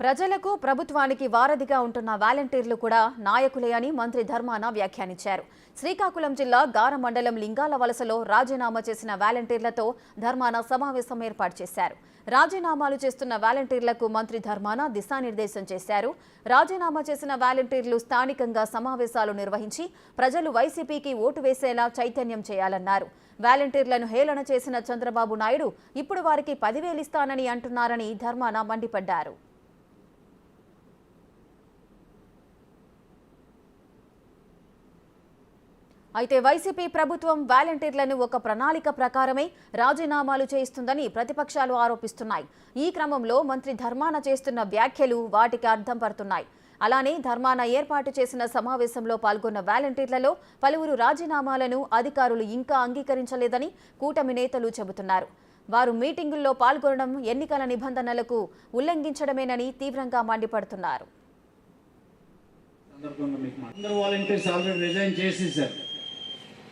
ప్రజలకు ప్రభుత్వానికి వారధిగా ఉంటున్న వాలంటీర్లు కూడా నాయకులే అని మంత్రి ధర్మాన వ్యాఖ్యానించారు. శ్రీకాకుళం జిల్లా గార మండలం లింగాల వలసలో రాజీనామా చేసిన వాలంటీర్లతో ధర్మాన సమావేశం ఏర్పాటు చేశారు. రాజీనామాలు చేస్తున్న వాలంటీర్లకు మంత్రి ధర్మాన దిశానిర్దేశం చేశారు. రాజీనామా చేసిన వాలంటీర్లు స్థానికంగా సమావేశాలు నిర్వహించి ప్రజలు వైసీపీకి ఓటు వేసేలా చైతన్యం చేయాలన్నారు. వాలంటీర్లను హేళన చేసిన చంద్రబాబు నాయుడు ఇప్పుడు వారికి 10,000 ఇస్తానని అంటున్నారని ధర్మాన మండిపడ్డారు. అయితే వైసీపీ ప్రభుత్వం వాలంటీర్లను ఒక ప్రణాళిక ప్రకారమే రాజీనామాలు చేయిస్తుందని ప్రతిపక్షాలు ఆరోపిస్తున్నాయి. ఈ క్రమంలో మంత్రి ధర్మాన చేస్తున్న వ్యాఖ్యలు వాటికి అర్థం పడుతున్నాయి. అలానే ధర్మాన ఏర్పాటు చేసిన సమావేశంలో పాల్గొన్న వాలంటీర్లలో పలువురు రాజీనామాలను అధికారులు ఇంకా అంగీకరించలేదని కూటమి నేతలు చెబుతున్నారు. వారు మీటింగుల్లో పాల్గొనడం ఎన్నికల నిబంధనలకు ఉల్లంఘించడమేనని తీవ్రంగా మండిపడుతున్నారు.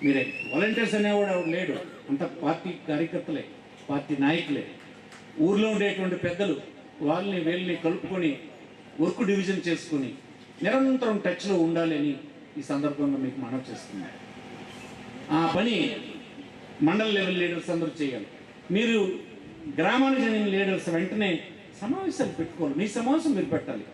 మీరే వాలంటీర్స్ అనేవాడు లేడు, అంత పార్టీ కార్యకర్తలే, పార్టీ నాయకులే, ఊర్లో ఉండేటువంటి పెద్దలు వాళ్ళని వీళ్ళని కలుపుకొని వర్క్ డివిజన్ చేసుకుని నిరంతరం టచ్లో ఉండాలి అని ఈ సందర్భంగా మీకు మనవి చేస్తున్నాను. ఆ పని మండల లెవెల్ లీడర్స్ అందరూ చేయాలి. మీరు గ్రామానికి చెందిన లీడర్స్ వెంటనే సమావేశాలు పెట్టుకోవాలి. మీ సమావేశం మీరు పెట్టాలి.